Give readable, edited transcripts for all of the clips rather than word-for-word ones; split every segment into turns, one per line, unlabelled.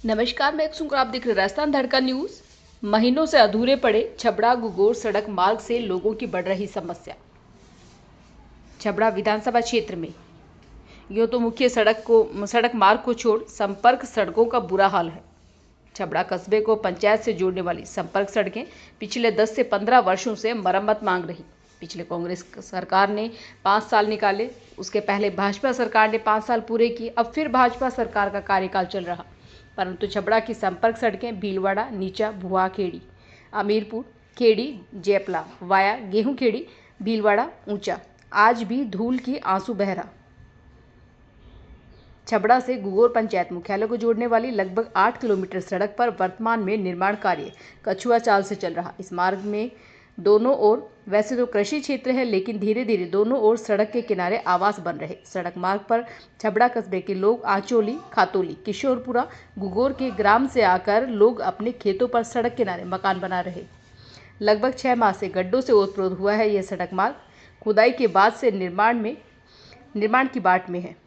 नमस्कार, मैं सुनकर आप देख रहे हैं राजस्थान धड़कन न्यूज। महीनों से अधूरे पड़े छबड़ा गुगोर सड़क मार्ग से लोगों की बढ़ रही समस्या। छबड़ा विधानसभा क्षेत्र में यूं तो मुख्य सड़क मार्ग को छोड़ संपर्क सड़कों का बुरा हाल है। छबड़ा कस्बे को पंचायत से जोड़ने वाली संपर्क सड़कें पिछले 10 से 15 वर्षों से मरम्मत मांग रही। पिछले कांग्रेस सरकार ने 5 साल निकाले, उसके पहले भाजपा सरकार ने 5 साल पूरे किए, अब फिर भाजपा सरकार का कार्यकाल चल रहा, परंतु छबड़ा की संपर्क सड़कें भीलवाड़ा, नीचा, भुआ खेड़ी, अमीरपुर खेड़ी, जयपला वाया गेहूं खेड़ी, भीलवाड़ा ऊंचा आज भी धूल की आंसू बह रहा। छबड़ा से गुगोर पंचायत मुख्यालय को जोड़ने वाली लगभग 8 किलोमीटर सड़क पर वर्तमान में निर्माण कार्य कछुआ चाल से चल रहा। इस मार्ग में दोनों ओर वैसे तो कृषि क्षेत्र है, लेकिन धीरे धीरे दोनों ओर सड़क के किनारे आवास बन रहे। सड़क मार्ग पर छबड़ा कस्बे के लोग आंचोली, खातोली, किशोरपुरा, गुगोर के ग्राम से आकर लोग अपने खेतों पर सड़क किनारे मकान बना रहे। लगभग 6 माह से गड्ढों से ओतप्रोत हुआ है यह सड़क मार्ग। खुदाई के बाद से निर्माण की बाट में है।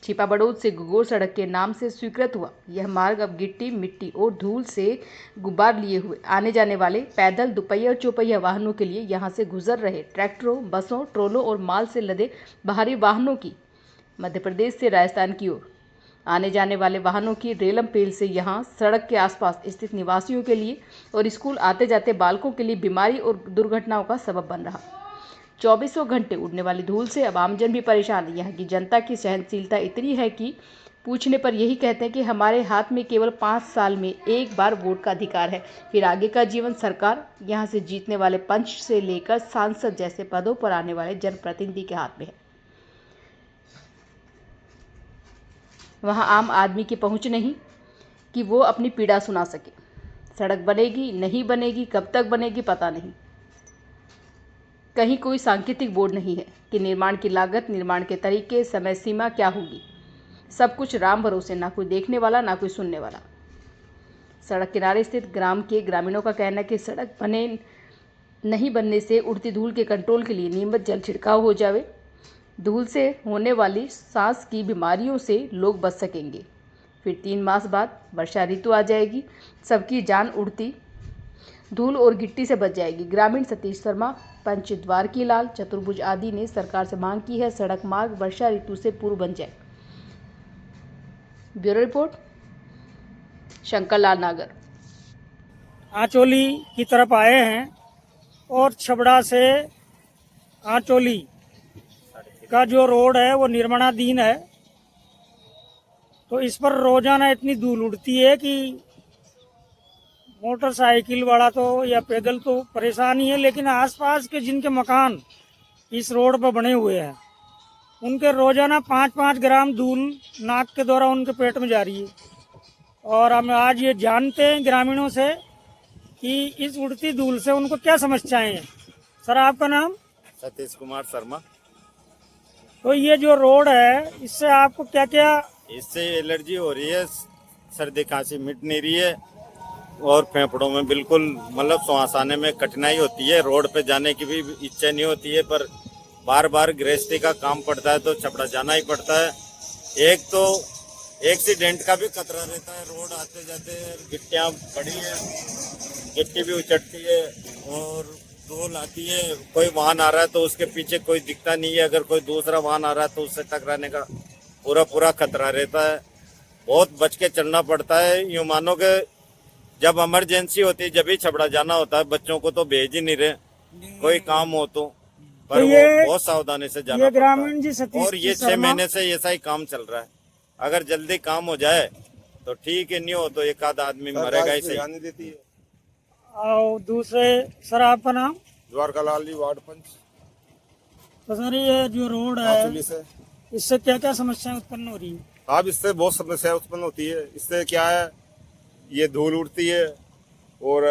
छिपा बड़ौद से गुगोर सड़क के नाम से स्वीकृत हुआ यह मार्ग अब गिट्टी, मिट्टी और धूल से गुब्बार लिए हुए आने जाने वाले पैदल, दुपहिया और चौपहिया वाहनों के लिए यहां से गुजर रहे ट्रैक्टरों, बसों, ट्रोलों और माल से लदे भारी वाहनों की, मध्य प्रदेश से राजस्थान की ओर आने जाने वाले वाहनों की रेलम पेल से यहां सड़क के आसपास स्थित निवासियों के लिए और स्कूल आते जाते बालकों के लिए बीमारी और दुर्घटनाओं का सबब बन रहा। 24 घंटे उड़ने वाली धूल से अब आमजन भी परेशान है। यहाँ की जनता की सहनशीलता इतनी है कि पूछने पर यही कहते हैं कि हमारे हाथ में केवल 5 साल में एक बार वोट का अधिकार है, फिर आगे का जीवन सरकार, यहाँ से जीतने वाले पंच से लेकर सांसद जैसे पदों पर आने वाले जनप्रतिनिधि के हाथ में है। वहाँ आम आदमी की पहुँच नहीं कि वो अपनी पीड़ा सुना सके। सड़क बनेगी, नहीं बनेगी, कब तक बनेगी पता नहीं। कहीं कोई सांकेतिक बोर्ड नहीं है कि निर्माण की लागत, निर्माण के तरीके, समय सीमा क्या होगी। सब कुछ राम भरोसे, ना कोई देखने वाला, ना कोई सुनने वाला। सड़क किनारे स्थित ग्राम के ग्रामीणों का कहना है कि सड़क नहीं बनने से उड़ती धूल के कंट्रोल के लिए नियमित जल छिड़काव हो जावे। धूल से होने वाली सांस की बीमारियों से लोग बच सकेंगे। फिर 3 मास बाद वर्षा ऋतु आ जाएगी, सबकी जान उड़ती धूल और गिट्टी से बच जाएगी। ग्रामीण सतीश शर्मा, पंच द्वारकी लाल, चतुर्भुज आदि ने सरकार से मांग की है सड़क मार्ग वर्षा ऋतु से पूर्व बन जाए। ब्यूरो रिपोर्ट, शंकर लाल नागर।
आंचोली की तरफ आए हैं और छबड़ा से आंचोली का जो रोड है वो निर्माणाधीन है, तो इस पर रोजाना इतनी धूल उड़ती है कि मोटरसाइकिल वाला तो या पैदल तो परेशान ही है, लेकिन आसपास के जिनके मकान इस रोड पर बने हुए हैं उनके रोजाना 5-5 ग्राम धूल नाक के द्वारा उनके पेट में जा रही है। और हम आज ये जानते हैं ग्रामीणों से कि इस उड़ती धूल से उनको क्या समस्याएं हैं। सर, आपका नाम?
सतीश कुमार शर्मा।
तो ये जो रोड है इससे आपको क्या क्या?
इससे एलर्जी हो रही है, सर्दी खांसी मिट नहीं रही है और फेफड़ों में बिल्कुल मतलब श्वास आने में कठिनाई होती है। रोड पे जाने की भी इच्छा नहीं होती है, पर बार बार गृहस्थी का काम पड़ता है तो छपड़ा जाना ही पड़ता है। एक तो एक्सीडेंट का भी खतरा रहता है, रोड आते जाते गिट्टियाँ पड़ी है, गिट्टी भी उचटती है और धूल आती है। कोई वाहन आ रहा है तो उसके पीछे कोई दिखता नहीं है, अगर कोई दूसरा वाहन आ रहा है तो उससे टकराने का पूरा खतरा रहता है। बहुत बच के चलना पड़ता है। यूँ मानो कि जब इमरजेंसी होती है जब ही छपड़ा जाना होता है, बच्चों को तो भेज ही नहीं रहे, कोई काम हो तो, पर
तो
वो बहुत सावधानी से जाना पड़ता
ग्रामीण जी
है।
सतीश
और ये 6 महीने से ऐसा ही काम चल रहा है। अगर जल्दी काम हो जाए तो ठीक है, नहीं हो तो एक आध आदमी मरेगा ही सही।
देती है।
और दूसरे सर, आपका नाम?
द्वारका लाल जी, वार्ड पंच।
तो सर, ये जो रोड है इससे क्या क्या समस्याएं उत्पन्न हो रही है?
अब इससे बहुत समस्या उत्पन्न होती है। इससे क्या है, ये धूल उड़ती है और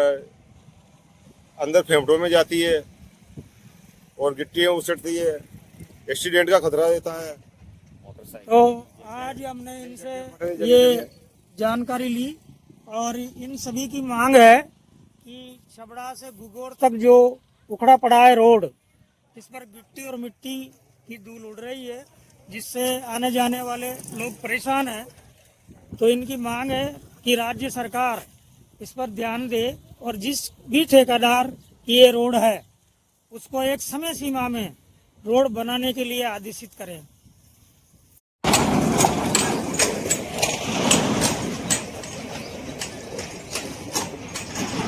अंदर फेफड़ों में जाती है और गिट्टियाँ उछटती है, एक्सीडेंट का खतरा रहता है।
तो आज हमने इनसे ये जानकारी ली और इन सभी की मांग है कि छबड़ा से गुगोर तक जो उखड़ा पड़ा है रोड, इस पर गिट्टी और मिट्टी की धूल उड़ रही है, जिससे आने जाने वाले लोग परेशान हैं। तो इनकी मांग है कि राज्य सरकार इस पर ध्यान दे और जिस भी ठेकेदार की ये रोड है उसको एक समय सीमा में रोड बनाने के लिए आदेशित करें।